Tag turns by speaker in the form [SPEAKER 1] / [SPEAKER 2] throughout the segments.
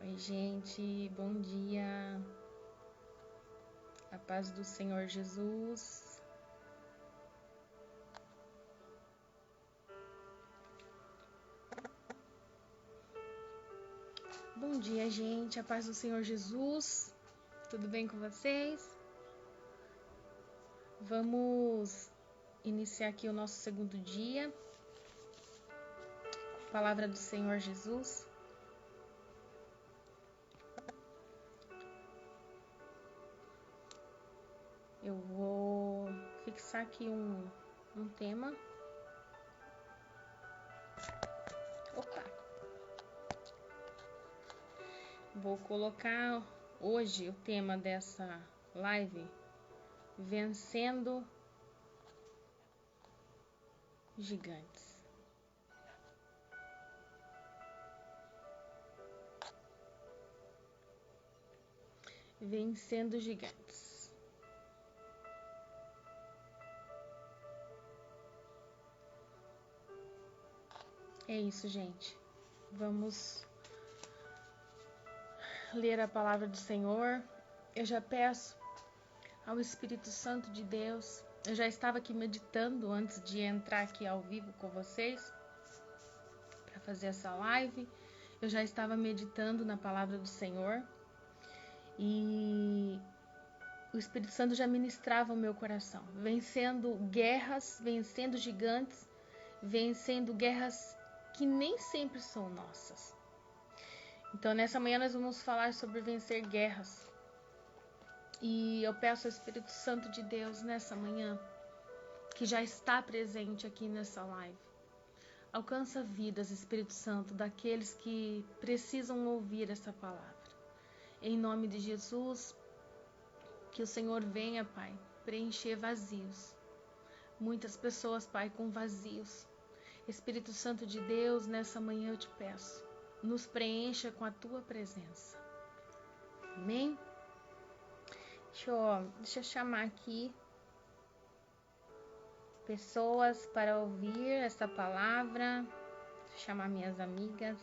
[SPEAKER 1] Oi, gente, bom dia. A paz do Senhor Jesus. Bom dia, gente. A paz do Senhor Jesus. Tudo bem com vocês? Vamos iniciar aqui o nosso segundo dia. Palavra do Senhor Jesus. Eu vou fixar aqui um tema. Opa! Vou colocar hoje o tema dessa live: Vencendo Gigantes. Vencendo Gigantes. É isso, gente. Vamos ler a palavra do Senhor. Eu já peço ao Espírito Santo de Deus. Eu já estava aqui meditando antes de entrar aqui ao vivo com vocês para fazer essa live. Eu já estava meditando na palavra do Senhor e o Espírito Santo já ministrava o meu coração, vencendo guerras, vencendo gigantes, vencendo guerras que nem sempre são nossas. Então, nessa manhã nós vamos falar sobre vencer guerras. E eu peço ao Espírito Santo de Deus nessa manhã, que já está presente aqui nessa live. Alcança vidas, Espírito Santo, daqueles que precisam ouvir essa palavra. Em nome de Jesus, que o Senhor venha, Pai, preencher vazios. Muitas pessoas, Pai, com vazios. Espírito Santo de Deus, nessa manhã eu te peço, nos preencha com a tua presença. Amém? Deixa eu chamar aqui pessoas para ouvir essa palavra. Deixa eu chamar minhas amigas.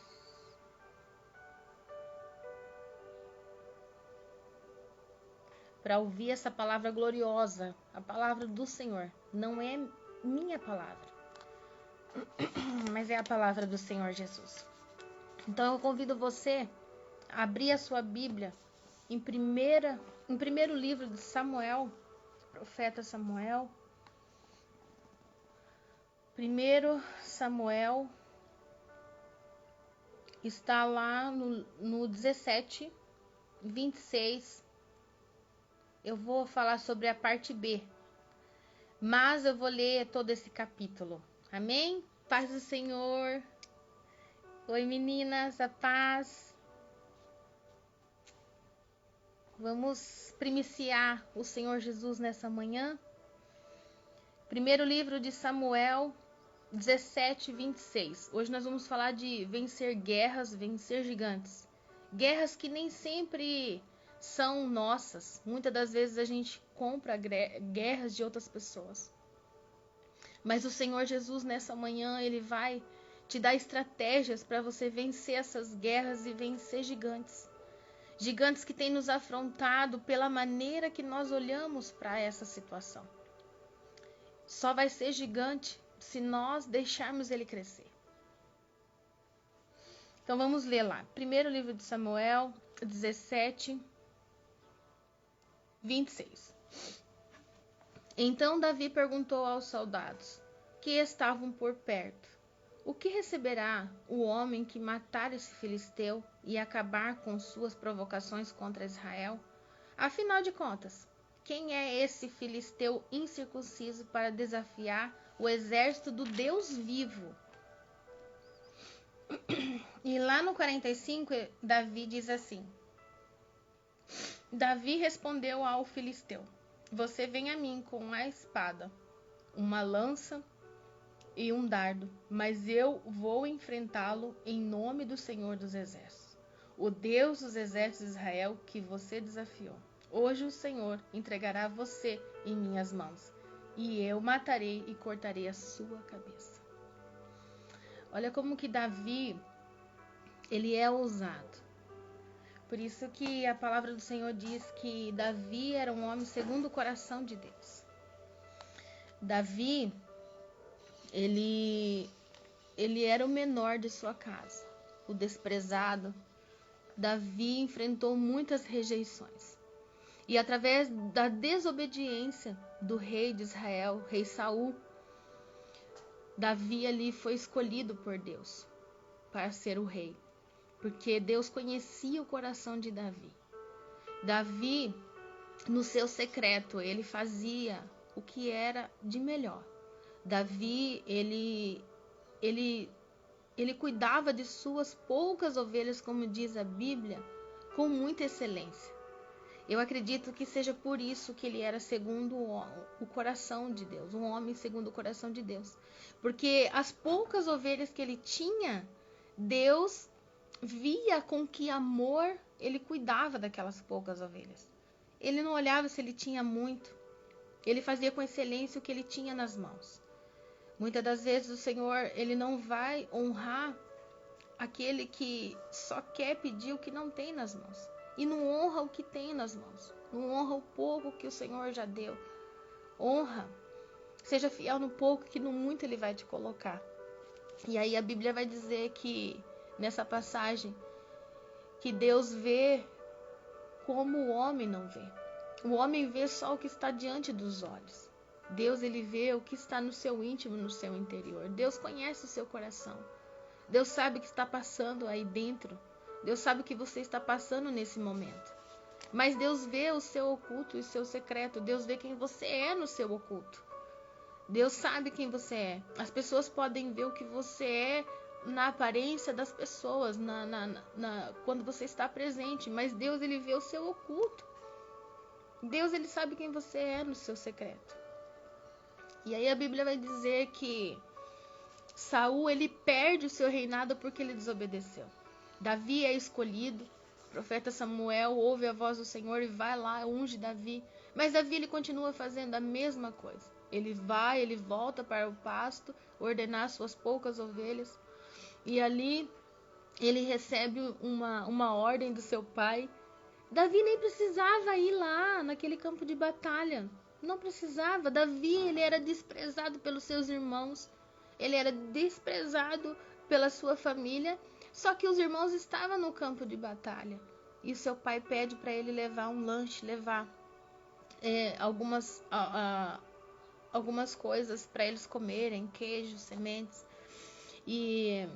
[SPEAKER 1] Para ouvir essa palavra gloriosa, a palavra do Senhor. Não é minha palavra, mas é a palavra do Senhor Jesus. Então eu convido você a abrir a sua Bíblia em primeiro livro de Samuel, profeta Samuel. 1 Samuel está lá no 17, 26. Eu vou falar sobre a parte B, mas eu vou ler todo esse capítulo. Amém? Paz do Senhor. Oi, meninas, a paz. Vamos primiciar o Senhor Jesus nessa manhã. Primeiro livro de Samuel 17, 26. Hoje nós vamos falar de vencer guerras, vencer gigantes. Guerras que nem sempre são nossas. Muitas das vezes a gente compra guerras de outras pessoas. Mas o Senhor Jesus nessa manhã, Ele vai te dar estratégias para você vencer essas guerras e vencer gigantes. Gigantes que têm nos afrontado pela maneira que nós olhamos para essa situação. Só vai ser gigante se nós deixarmos ele crescer. Então vamos ler lá. Primeiro livro de Samuel 17, 26. Então Davi perguntou aos soldados que estavam por perto: o que receberá o homem que matar esse filisteu e acabar com suas provocações contra Israel? Afinal de contas, quem é esse filisteu incircunciso para desafiar o exército do Deus vivo? E lá no 45, Davi diz assim: Davi respondeu ao filisteu: você vem a mim com a espada, uma lança e um dardo, mas eu vou enfrentá-lo em nome do Senhor dos Exércitos, o Deus dos exércitos de Israel que você desafiou. Hoje o Senhor entregará você em minhas mãos, e eu matarei e cortarei a sua cabeça. Olha como que Davi, ele é ousado. Por isso que a palavra do Senhor diz que Davi era um homem segundo o coração de Deus. Davi, ele era o menor de sua casa, o desprezado. Davi enfrentou muitas rejeições. E através da desobediência do rei de Israel, rei Saul, Davi ali foi escolhido por Deus para ser o rei, porque Deus conhecia o coração de Davi. Davi, no seu secreto, ele fazia o que era de melhor. Davi, ele cuidava de suas poucas ovelhas, como diz a Bíblia, com muita excelência. Eu acredito que seja por isso que ele era segundo o coração de Deus, um homem segundo o coração de Deus. Porque as poucas ovelhas que ele tinha, Deus via com que amor ele cuidava daquelas poucas ovelhas. Ele não olhava se ele tinha muito, ele fazia com excelência o que ele tinha nas mãos. Muitas das vezes o Senhor, ele não vai honrar aquele que só quer pedir o que não tem nas mãos. E não honra o que tem nas mãos. Não honra o pouco que o Senhor já deu. Honra. Seja fiel no pouco, que no muito Ele vai te colocar. E aí a Bíblia vai dizer que, nessa passagem, que Deus vê como o homem não vê. O homem vê só o que está diante dos olhos. Deus, ele vê o que está no seu íntimo, no seu interior. Deus conhece o seu coração. Deus sabe o que está passando aí dentro. Deus sabe o que você está passando nesse momento. Mas Deus vê o seu oculto e o seu secreto. Deus vê quem você é no seu oculto. Deus sabe quem você é. As pessoas podem ver o que você é na aparência das pessoas, quando você está presente. Mas Deus, ele vê o seu oculto. Deus, ele sabe quem você é no seu secreto. E aí a Bíblia vai dizer que Saul, ele perde o seu reinado porque ele desobedeceu. Davi é escolhido. O profeta Samuel ouve a voz do Senhor e vai lá, unge Davi. Mas Davi, ele continua fazendo a mesma coisa. Ele vai, ele volta para o pasto, ordenar suas poucas ovelhas. E ali ele recebe uma ordem do seu pai. Davi nem precisava ir lá naquele campo de batalha. Não precisava. Davi, ele era desprezado pelos seus irmãos. Ele era desprezado pela sua família. Só que os irmãos estavam no campo de batalha. E o seu pai pede para ele levar um lanche, levar algumas coisas para eles comerem, queijo, sementes. E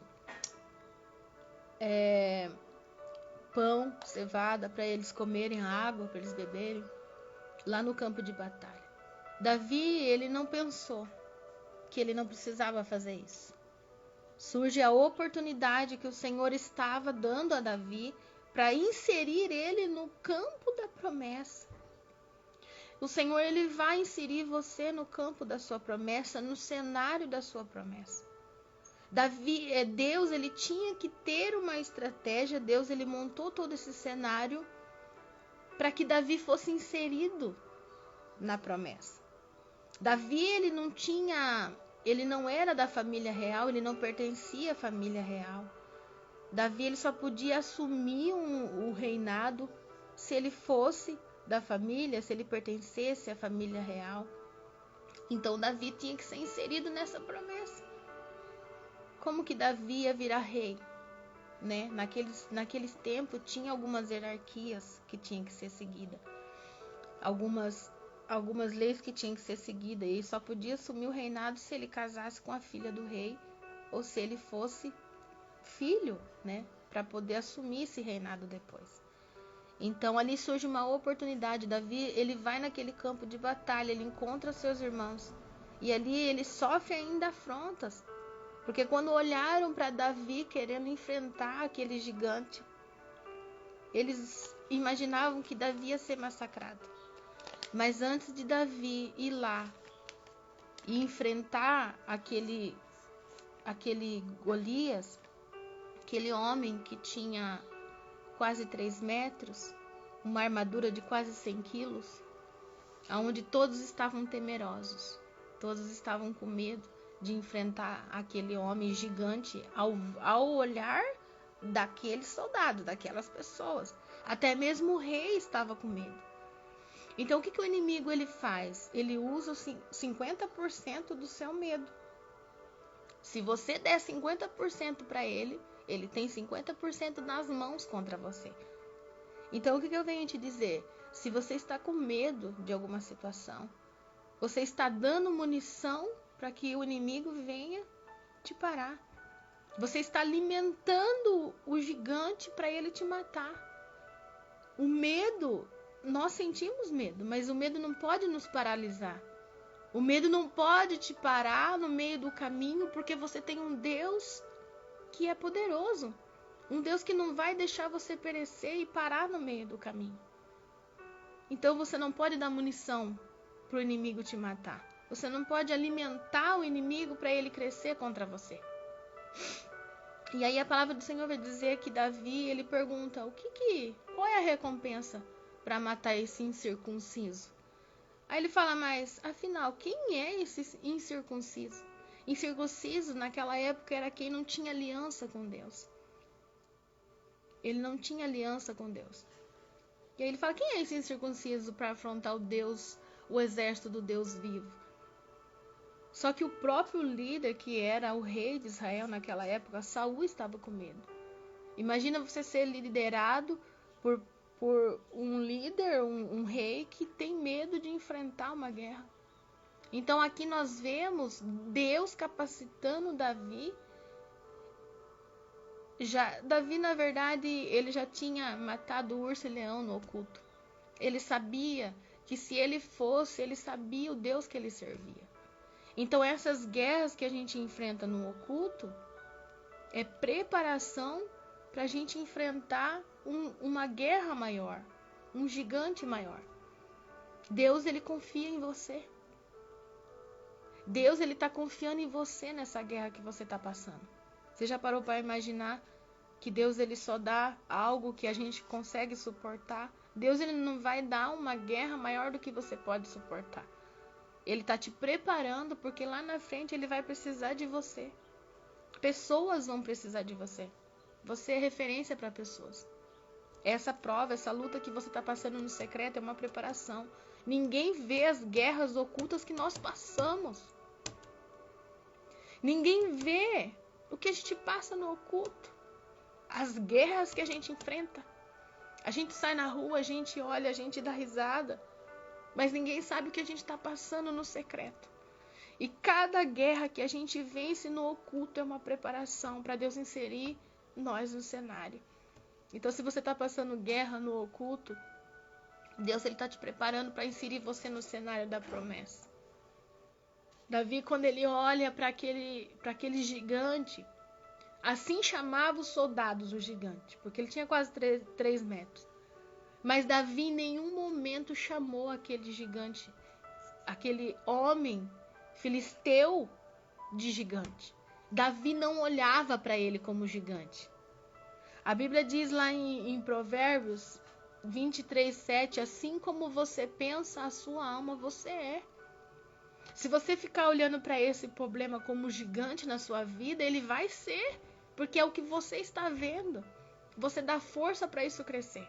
[SPEAKER 1] pão, cevada, para eles comerem, água, para eles beberem, lá no campo de batalha. Davi, ele não pensou que ele não precisava fazer isso. Surge a oportunidade que o Senhor estava dando a Davi para inserir ele no campo da promessa. O Senhor, ele vai inserir você no campo da sua promessa, no cenário da sua promessa. Deus, ele tinha que ter uma estratégia. Deus, ele montou todo esse cenário para que Davi fosse inserido na promessa. Davi, ele não era da família real, ele não pertencia à família real. Davi, ele só podia assumir o reinado se ele fosse da família, se ele pertencesse à família real. Então Davi tinha que ser inserido nessa promessa. Como que Davi ia virar rei? Né? Naqueles tempos tinha algumas hierarquias que tinham que ser seguidas. Algumas leis que tinham que ser seguidas. E só podia assumir o reinado se ele casasse com a filha do rei ou se ele fosse filho, né? Para poder assumir esse reinado depois. Então ali surge uma oportunidade. Davi, ele vai naquele campo de batalha, ele encontra seus irmãos. E ali ele sofre ainda afrontas. Porque quando olharam para Davi querendo enfrentar aquele gigante, eles imaginavam que Davi ia ser massacrado. Mas antes de Davi ir lá e enfrentar aquele Golias, aquele homem que tinha quase 3 metros, uma armadura de quase 100 quilos, onde todos estavam temerosos, todos estavam com medo de enfrentar aquele homem gigante ao olhar daqueles soldados, daquelas pessoas. Até mesmo o rei estava com medo. Então o que o inimigo ele faz? Ele usa 50% do seu medo. Se você der 50% para ele, ele tem 50% nas mãos contra você. Então o que eu venho te dizer? Se você está com medo de alguma situação, você está dando munição para que o inimigo venha te parar. Você está alimentando o gigante para ele te matar. O medo, nós sentimos medo, mas o medo não pode nos paralisar. O medo não pode te parar no meio do caminho, porque você tem um Deus que é poderoso. Um Deus que não vai deixar você perecer e parar no meio do caminho. Então você não pode dar munição para o inimigo te matar. Você não pode alimentar o inimigo para ele crescer contra você. E aí a palavra do Senhor vai dizer que Davi, ele pergunta, qual é a recompensa para matar esse incircunciso? Aí ele fala, mas afinal, quem é esse incircunciso? Incircunciso naquela época era quem não tinha aliança com Deus. Ele não tinha aliança com Deus. E aí ele fala, quem é esse incircunciso para afrontar o exército do Deus vivo? Só que o próprio líder, que era o rei de Israel naquela época, Saul, estava com medo. Imagina você ser liderado por um líder, um rei que tem medo de enfrentar uma guerra. Então aqui nós vemos Deus capacitando Davi. Davi, na verdade, ele já tinha matado o urso e leão no oculto. Ele sabia que se ele fosse, ele sabia o Deus que ele servia. Então essas guerras que a gente enfrenta no oculto é preparação para a gente enfrentar uma guerra maior, um gigante maior. Deus, ele confia em você. Deus, ele está confiando em você nessa guerra que você está passando. Você já parou para imaginar que Deus, ele só dá algo que a gente consegue suportar? Deus, ele não vai dar uma guerra maior do que você pode suportar. Ele está te preparando porque lá na frente ele vai precisar de você. Pessoas vão precisar de você. Você é referência para pessoas. Essa prova, essa luta que você está passando no secreto é uma preparação. Ninguém vê as guerras ocultas que nós passamos. Ninguém vê o que a gente passa no oculto. As guerras que a gente enfrenta. A gente sai na rua, a gente olha, a gente dá risada. Mas ninguém sabe o que a gente está passando no secreto. E cada guerra que a gente vence no oculto é uma preparação para Deus inserir nós no cenário. Então, se você está passando guerra no oculto, Deus está te preparando para inserir você no cenário da promessa. Davi, quando ele olha para aquele gigante, assim chamava os soldados o gigante, porque ele tinha quase 3 metros. Mas Davi em nenhum momento chamou aquele gigante, aquele homem filisteu, de gigante. Davi não olhava para ele como gigante. A Bíblia diz lá em Provérbios 23:7, assim como você pensa, a sua alma você é. Se você ficar olhando para esse problema como gigante na sua vida, ele vai ser, porque é o que você está vendo. Você dá força para isso crescer.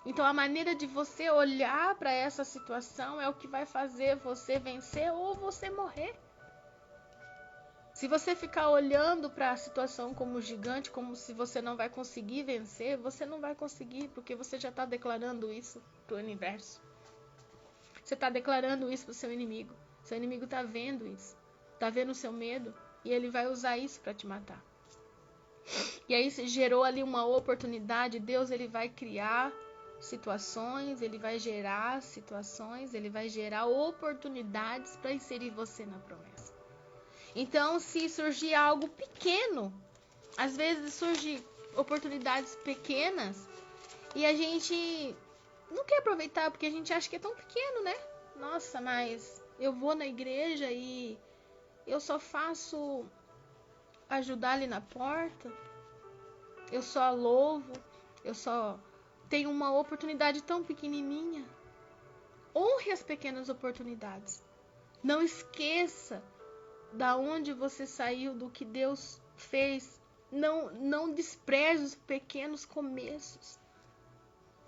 [SPEAKER 1] Então a maneira de você olhar para essa situação é o que vai fazer você vencer ou você morrer. Se você ficar olhando para a situação como gigante, como se você não vai conseguir vencer, você não vai conseguir, porque você já está declarando isso para o universo. Você está declarando isso para o seu inimigo. Seu inimigo está vendo isso, está vendo o seu medo e ele vai usar isso para te matar. E aí se gerou ali uma oportunidade. Deus, ele vai criar situações, ele vai gerar situações, ele vai gerar oportunidades para inserir você na promessa. Então, se surgir algo pequeno, às vezes surgem oportunidades pequenas e a gente não quer aproveitar porque a gente acha que é tão pequeno, né? Nossa, mas eu vou na igreja e eu só faço ajudar ali na porta, eu só louvo, eu só tenho uma oportunidade tão pequenininha. Honre as pequenas oportunidades. Não esqueça da onde você saiu, do que Deus fez. Não despreze os pequenos começos.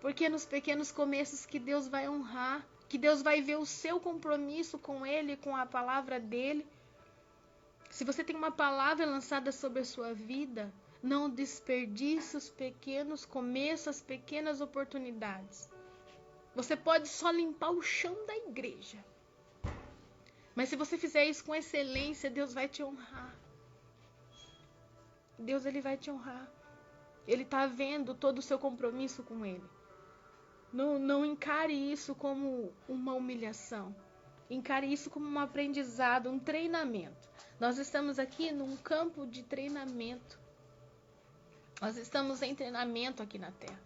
[SPEAKER 1] Porque é nos pequenos começos que Deus vai honrar, que Deus vai ver o seu compromisso com Ele, com a palavra dEle. Se você tem uma palavra lançada sobre a sua vida, não desperdice os pequenos começos, as pequenas oportunidades. Você pode só limpar o chão da igreja. Mas se você fizer isso com excelência, Deus vai te honrar. Deus, Ele vai te honrar. Ele está vendo todo o seu compromisso com Ele. Não encare isso como uma humilhação. Encare isso como um aprendizado, um treinamento. Nós estamos aqui num campo de treinamento. Nós estamos em treinamento aqui na Terra.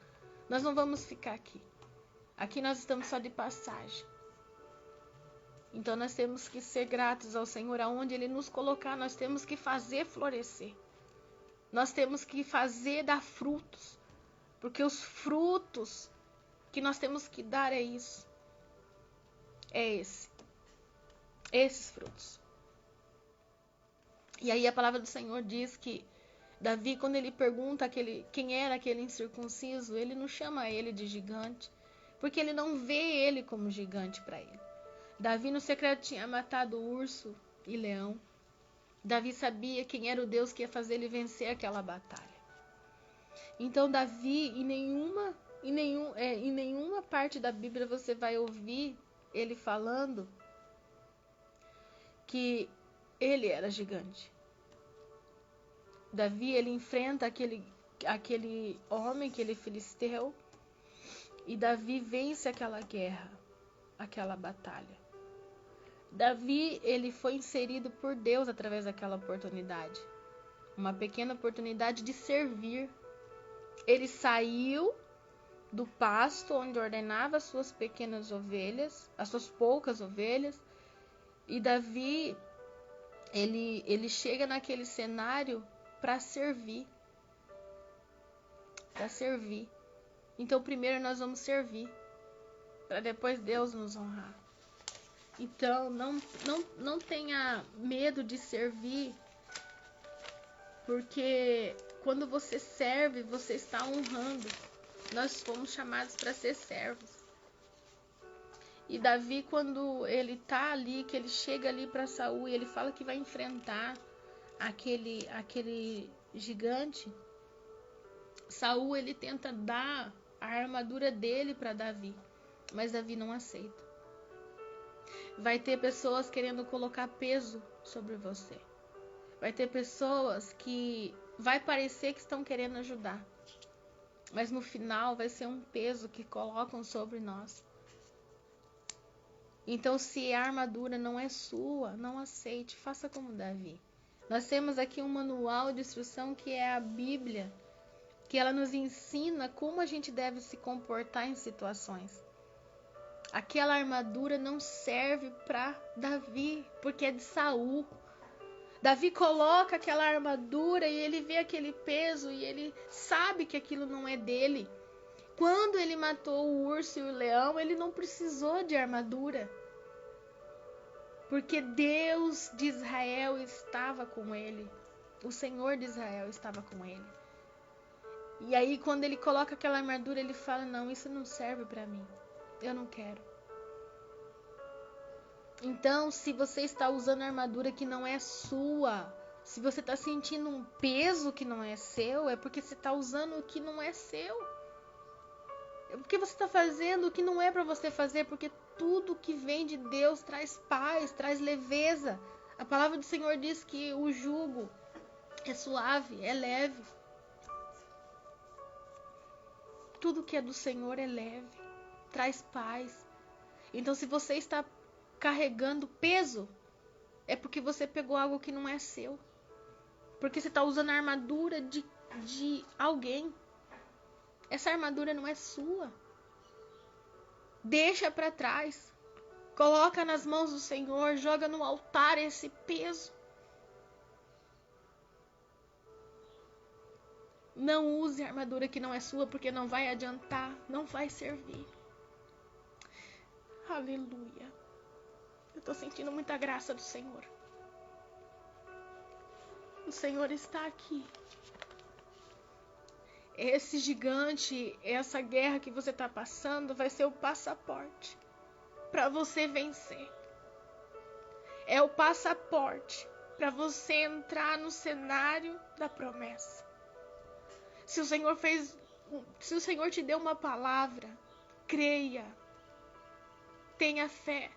[SPEAKER 1] Nós não vamos ficar aqui. Aqui nós estamos só de passagem. Então nós temos que ser gratos ao Senhor, aonde Ele nos colocar, nós temos que fazer florescer. Nós temos que fazer dar frutos, porque os frutos que nós temos que dar é isso. É esses frutos. E aí a palavra do Senhor diz que Davi, quando ele pergunta quem era aquele incircunciso, ele não chama ele de gigante, porque ele não vê ele como gigante para ele. Davi no secreto tinha matado urso e leão. Davi sabia quem era o Deus que ia fazer ele vencer aquela batalha. Então Davi, em nenhuma parte da Bíblia você vai ouvir ele falando que ele era gigante. Davi, ele enfrenta aquele homem, aquele filisteu, e Davi vence aquela guerra, aquela batalha. Davi, ele foi inserido por Deus através daquela oportunidade. Uma pequena oportunidade de servir. Ele saiu do pasto onde ordenava as suas pequenas ovelhas, as suas poucas ovelhas, e Davi, ele chega naquele cenário para servir. Para servir. Então, primeiro nós vamos servir, para depois Deus nos honrar. Então, não tenha medo de servir, porque quando você serve, você está honrando. Nós fomos chamados para ser servos. E Davi, quando ele está ali, que ele chega ali para Saul e ele fala que vai enfrentar aquele gigante, Saul, ele tenta dar a armadura dele para Davi, mas Davi não aceita. Vai ter pessoas querendo colocar peso sobre você. Vai ter pessoas que vai parecer que estão querendo ajudar, mas no final vai ser um peso que colocam sobre nós. Então, se a armadura não é sua, não aceite, faça como Davi. Nós temos aqui um manual de instrução que é a Bíblia, que ela nos ensina como a gente deve se comportar em situações. Aquela armadura não serve para Davi, porque é de Saul. Davi coloca aquela armadura e ele vê aquele peso e ele sabe que aquilo não é dele. Quando ele matou o urso e o leão, ele não precisou de armadura, porque Deus de Israel estava com ele. O Senhor de Israel estava com ele. E aí, quando ele coloca aquela armadura, ele fala: não, isso não serve para mim. Eu não quero. Então, se você está usando armadura que não é sua, se você está sentindo um peso que não é seu, é porque você está usando o que não é seu. É porque você está fazendo o que não é para você fazer, porque tudo que vem de Deus traz paz, traz leveza. A palavra do Senhor diz que o jugo é suave, é leve. Tudo que é do Senhor é leve, traz paz. Então, se você está carregando peso, é porque você pegou algo que não é seu. Porque você está usando a armadura de alguém. Essa armadura não é sua. Deixa para trás. Coloca nas mãos do Senhor, joga no altar esse peso. Não use a armadura que não é sua, porque não vai adiantar, não vai servir. Aleluia. Eu estou sentindo muita graça do Senhor. O Senhor está aqui. esse gigante, essa guerra que você está passando, vai ser o passaporte para você vencer. É o passaporte para você entrar no cenário da promessa. Se o Senhor te deu uma palavra, creia, tenha fé.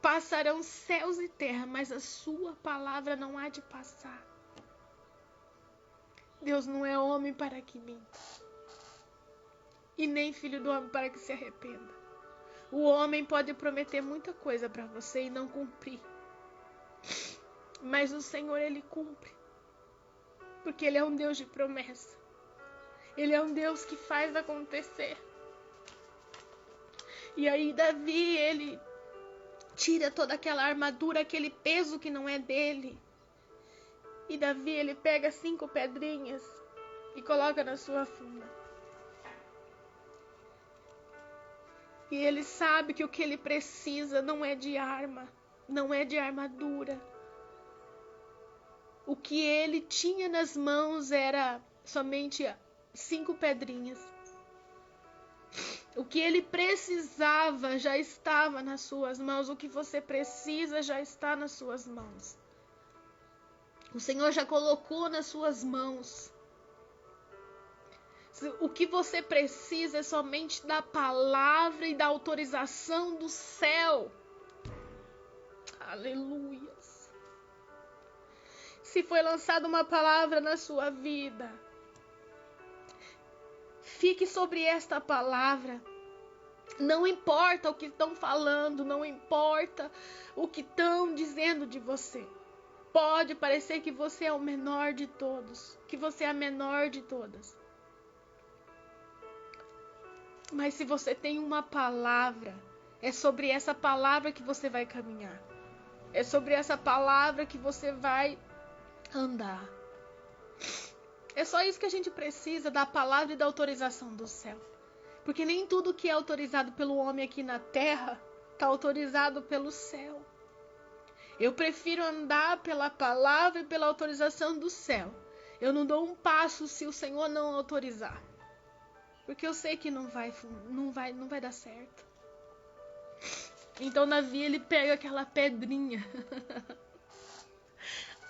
[SPEAKER 1] Passarão céus e terra, mas a sua palavra não há de passar. Deus não é homem para que minta, e nem filho do homem para que se arrependa. O homem pode prometer muita coisa para você e não cumprir, mas o Senhor, Ele cumpre, porque Ele é um Deus de promessa. Ele é um Deus que faz acontecer. E aí Davi, ele tira toda aquela armadura, aquele peso que não é dele. E Davi, ele pega 5 pedrinhas e coloca na sua funda. E ele sabe que o que ele precisa não é de arma, não é de armadura. O que ele tinha nas mãos era somente 5 pedrinhas. O que ele precisava já estava nas suas mãos. O que você precisa já está nas suas mãos. O Senhor já colocou nas suas mãos. O que você precisa é somente da palavra e da autorização do céu. Aleluias. Se foi lançada uma palavra na sua vida, fique sobre esta palavra. Não importa o que estão falando, não importa o que estão dizendo de você. Pode parecer que você é o menor de todos, que você é a menor de todas. Mas se você tem uma palavra, é sobre essa palavra que você vai caminhar. É sobre essa palavra que você vai andar. É só isso que a gente precisa, da palavra e da autorização do céu. Porque nem tudo que é autorizado pelo homem aqui na terra está autorizado pelo céu. Eu prefiro andar pela palavra e pela autorização do céu. Eu não dou um passo se o Senhor não autorizar. Porque eu sei que não vai dar certo. Então Davi, ele pega aquela pedrinha.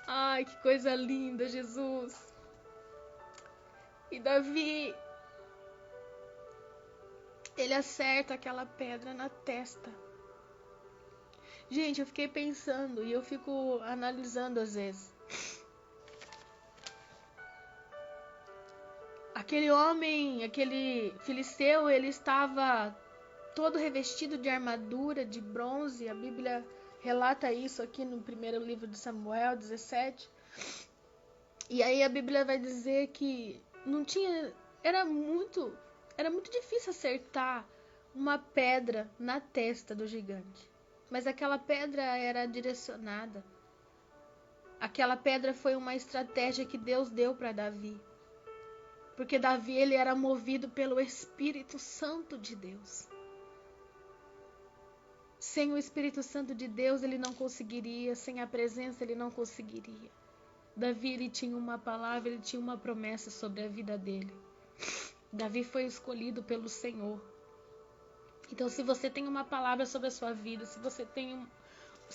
[SPEAKER 1] Ai, que coisa linda, Jesus. E Davi, ele acerta aquela pedra na testa. Gente, eu fiquei pensando e eu fico analisando às vezes. Aquele homem, aquele filisteu, ele estava todo revestido de armadura, de bronze. A Bíblia relata isso aqui no primeiro livro de Samuel 17. E aí a Bíblia vai dizer que não tinha, era muito difícil acertar uma pedra na testa do gigante. Mas aquela pedra era direcionada. Aquela pedra foi uma estratégia que Deus deu para Davi. Porque Davi, ele era movido pelo Espírito Santo de Deus. Sem o Espírito Santo de Deus, ele não conseguiria. Sem a presença, ele não conseguiria. Davi, ele tinha uma palavra, ele tinha uma promessa sobre a vida dele. Davi foi escolhido pelo Senhor. Então, se você tem uma palavra sobre a sua vida, se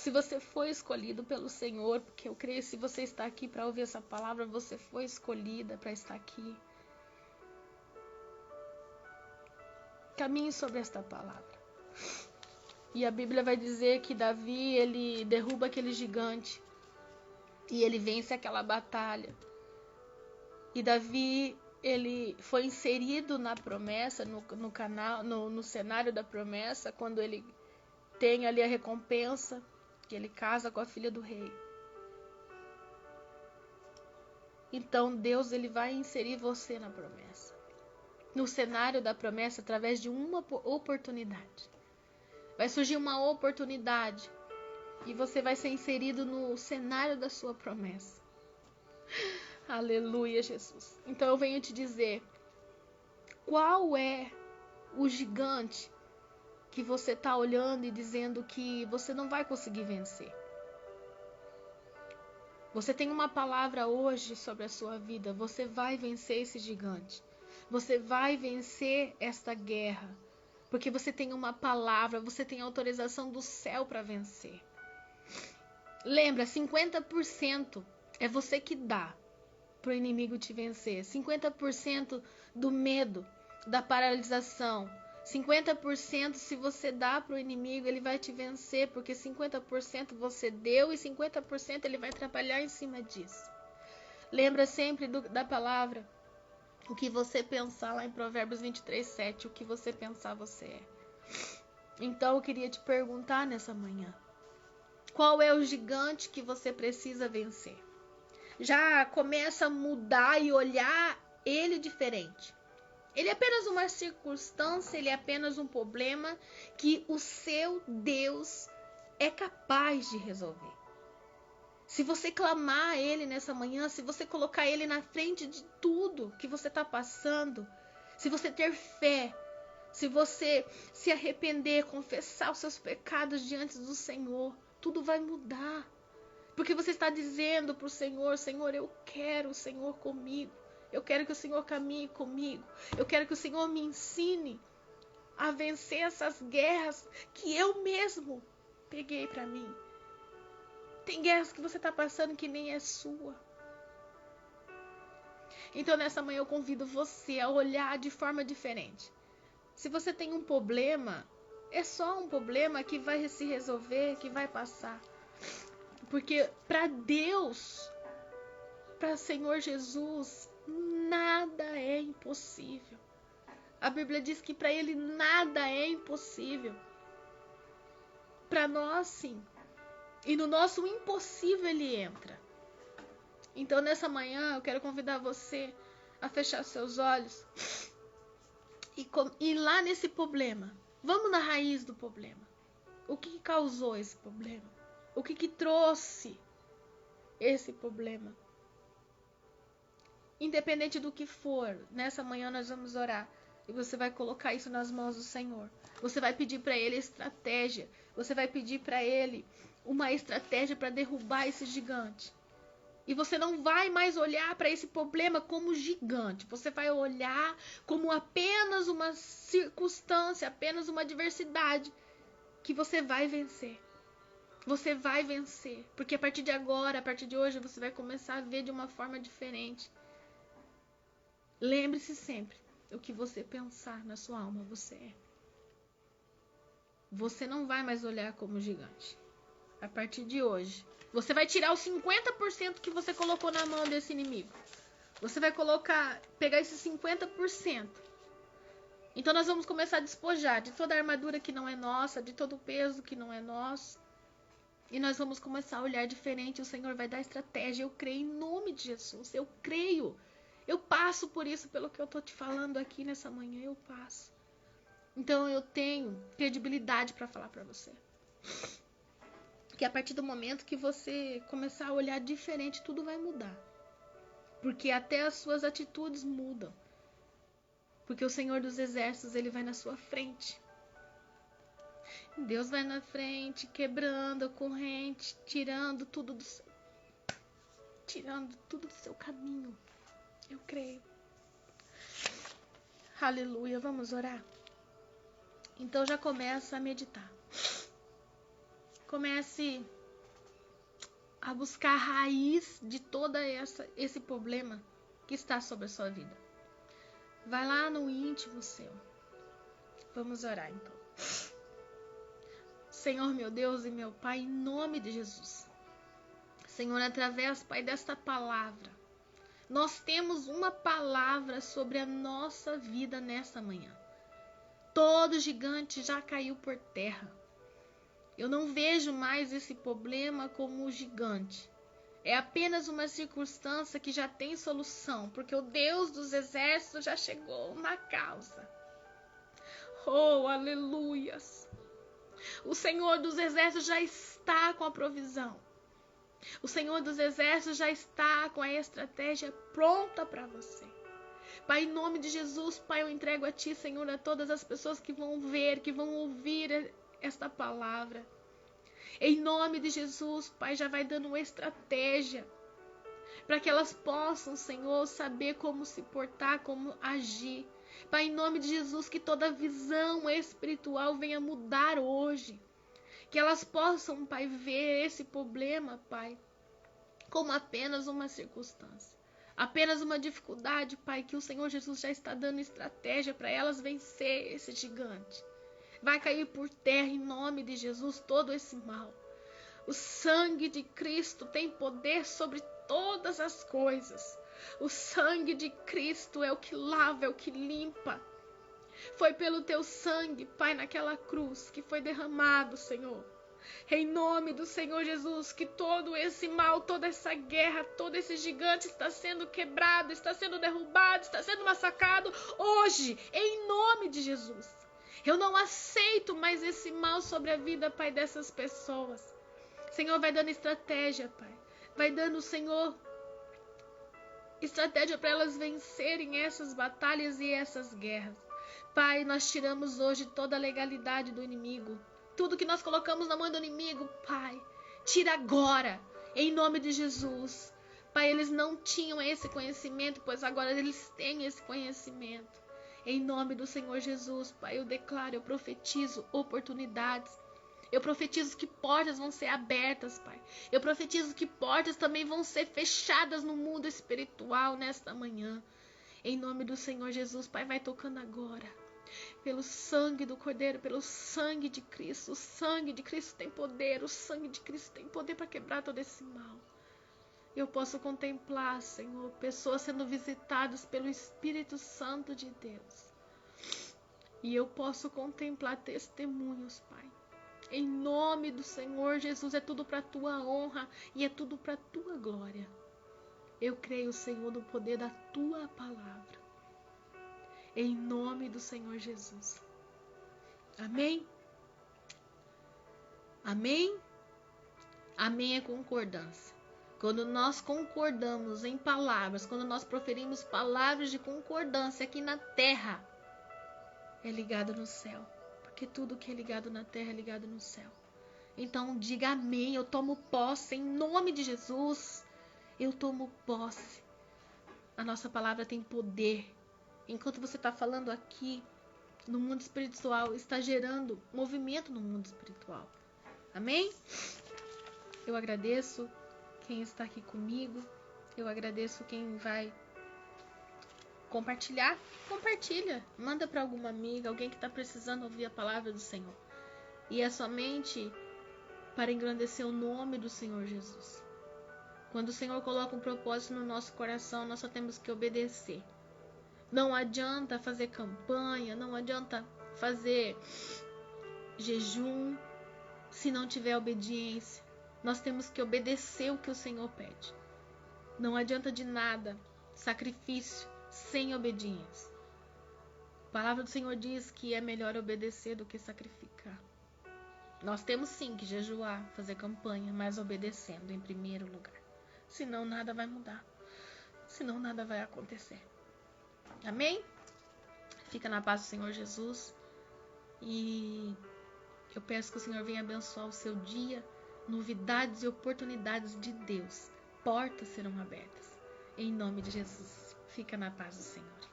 [SPEAKER 1] você foi escolhido pelo Senhor, porque eu creio que se você está aqui para ouvir essa palavra, você foi escolhida para estar aqui. Caminhe sobre esta palavra. E a Bíblia vai dizer que Davi, ele derruba aquele gigante e ele vence aquela batalha. E Davi, ele foi inserido na promessa, no cenário da promessa, quando ele tem ali a recompensa, que ele casa com a filha do rei. Então Deus, ele vai inserir você na promessa, no cenário da promessa, através de uma oportunidade. Vai surgir uma oportunidade e você vai ser inserido no cenário da sua promessa. Aleluia, Jesus. Então eu venho te dizer, qual é o gigante que você está olhando e dizendo que você não vai conseguir vencer? Você tem uma palavra hoje sobre a sua vida, você vai vencer esse gigante. Você vai vencer esta guerra. Porque você tem uma palavra, você tem autorização do céu para vencer. Lembra, 50% é você que dá para o inimigo te vencer. 50% do medo, da paralisação. 50% se você dá para o inimigo, ele vai te vencer, porque 50% você deu e 50% ele vai trabalhar em cima disso. Lembra sempre da palavra, o que você pensar, lá em Provérbios 23:7, o que você pensar você é. Então eu queria te perguntar nessa manhã, qual é o gigante que você precisa vencer? Já começa a mudar e olhar ele diferente. Ele é apenas uma circunstância, ele é apenas um problema que o seu Deus é capaz de resolver. Se você clamar a ele nessa manhã, se você colocar ele na frente de tudo que você está passando, se você ter fé, se você se arrepender, confessar os seus pecados diante do Senhor, tudo vai mudar. Porque você está dizendo para o Senhor, Senhor, eu quero o Senhor comigo. Eu quero que o Senhor caminhe comigo. Eu quero que o Senhor me ensine a vencer essas guerras que eu mesmo peguei para mim. Tem guerras que você está passando que nem é sua. Então nessa manhã eu convido você a olhar de forma diferente. Se você tem um problema, é só um problema que vai se resolver, que vai passar. Porque para Deus, para o Senhor Jesus, nada é impossível. A Bíblia diz que para Ele nada é impossível. Para nós, sim. E no nosso impossível Ele entra. Então, nessa manhã, eu quero convidar você a fechar seus olhos e ir lá nesse problema. Vamos na raiz do problema. O que causou esse problema? O que trouxe esse problema? Independente do que for, nessa manhã nós vamos orar. E você vai colocar isso nas mãos do Senhor. Você vai pedir para Ele estratégia. Você vai pedir para Ele uma estratégia para derrubar esse gigante. E você não vai mais olhar para esse problema como gigante. Você vai olhar como apenas uma circunstância, apenas uma adversidade que você vai vencer. Você vai vencer. Porque a partir de agora, a partir de hoje, você vai começar a ver de uma forma diferente. Lembre-se sempre, o que você pensar na sua alma, você é. Você não vai mais olhar como gigante. A partir de hoje, você vai tirar os 50% que você colocou na mão desse inimigo. Você vai pegar esses 50%. Então nós vamos começar a despojar de toda a armadura que não é nossa, de todo o peso que não é nosso. E nós vamos começar a olhar diferente. O Senhor vai dar estratégia. Eu creio em nome de Jesus. Eu creio. Eu passo por isso, pelo que eu tô te falando aqui nessa manhã, eu passo. Então eu tenho credibilidade para falar para você. Que a partir do momento que você começar a olhar diferente, tudo vai mudar. Porque até as suas atitudes mudam. Porque o Senhor dos Exércitos, Ele vai na sua frente. Deus vai na frente, quebrando a corrente, tirando tudo do seu caminho. Eu creio. Aleluia, vamos orar? Então já começa a meditar. Comece a buscar a raiz de todo esse problema que está sobre a sua vida. Vai lá no íntimo seu. Vamos orar então. Senhor, meu Deus e meu Pai, em nome de Jesus. Senhor, através, Pai, desta palavra, nós temos uma palavra sobre a nossa vida nessa manhã. Todo gigante já caiu por terra. Eu não vejo mais esse problema como gigante. É apenas uma circunstância que já tem solução, porque o Deus dos exércitos já chegou na causa. Oh, aleluias! O Senhor dos exércitos já está com a provisão. O Senhor dos exércitos já está com a estratégia pronta para você. Pai, em nome de Jesus, Pai, eu entrego a Ti, Senhor, a todas as pessoas que vão ver, que vão ouvir esta palavra. Em nome de Jesus, Pai, já vai dando uma estratégia. para que elas possam, Senhor, saber como se portar, como agir. Pai, em nome de Jesus, que toda visão espiritual venha mudar hoje. Que elas possam, Pai, ver esse problema, Pai, como apenas uma circunstância. Apenas uma dificuldade, Pai, que o Senhor Jesus já está dando estratégia para elas vencer esse gigante. Vai cair por terra em nome de Jesus todo esse mal. O sangue de Cristo tem poder sobre todas as coisas. O sangue de Cristo é o que lava, é o que limpa. Foi pelo teu sangue, Pai, naquela cruz que foi derramado, Senhor. Em nome do Senhor Jesus, que todo esse mal, toda essa guerra, todo esse gigante está sendo quebrado, está sendo derrubado, está sendo massacrado hoje, em nome de Jesus. Eu não aceito mais esse mal sobre a vida, Pai, dessas pessoas. Senhor, vai dando estratégia, Pai. Vai dando, Senhor, estratégia para elas vencerem essas batalhas e essas guerras. Pai, nós tiramos hoje toda a legalidade do inimigo. Tudo que nós colocamos na mão do inimigo, Pai, tira agora, em nome de Jesus. Pai, eles não tinham esse conhecimento, pois agora eles têm esse conhecimento. Em nome do Senhor Jesus, Pai, eu declaro, eu profetizo oportunidades. Eu profetizo que portas vão ser abertas, Pai. Eu profetizo que portas também vão ser fechadas no mundo espiritual nesta manhã. Em nome do Senhor Jesus, Pai, vai tocando agora. Pelo sangue do Cordeiro, pelo sangue de Cristo. O sangue de Cristo tem poder. O sangue de Cristo tem poder para quebrar todo esse mal. Eu posso contemplar, Senhor, pessoas sendo visitadas pelo Espírito Santo de Deus. E eu posso contemplar testemunhos, Pai. Em nome do Senhor Jesus, é tudo para a tua honra e é tudo para a tua glória. Eu creio, Senhor, no poder da tua palavra. Em nome do Senhor Jesus. Amém? Amém? Amém é concordância. Quando nós concordamos em palavras, quando nós proferimos palavras de concordância aqui na terra, é ligado no céu. Porque tudo que é ligado na terra é ligado no céu. Então diga amém, eu tomo posse em nome de Jesus. Eu tomo posse. A nossa palavra tem poder. Enquanto você está falando aqui, no mundo espiritual, está gerando movimento no mundo espiritual. Amém? Eu agradeço quem está aqui comigo. Eu agradeço quem vai compartilhar. Compartilha. Manda para alguma amiga, alguém que está precisando ouvir a palavra do Senhor. E é somente para engrandecer o nome do Senhor Jesus. Quando o Senhor coloca um propósito no nosso coração, nós só temos que obedecer. Não adianta fazer campanha, não adianta fazer jejum se não tiver obediência. Nós temos que obedecer o que o Senhor pede. Não adianta de nada sacrifício sem obediência. A palavra do Senhor diz que é melhor obedecer do que sacrificar. Nós temos sim que jejuar, fazer campanha, mas obedecendo em primeiro lugar. Senão nada vai mudar. Senão nada vai acontecer. Amém? Fica na paz do Senhor Jesus. E eu peço que o Senhor venha abençoar o seu dia. Novidades e oportunidades de Deus. Portas serão abertas. Em nome de Jesus. Fica na paz do Senhor.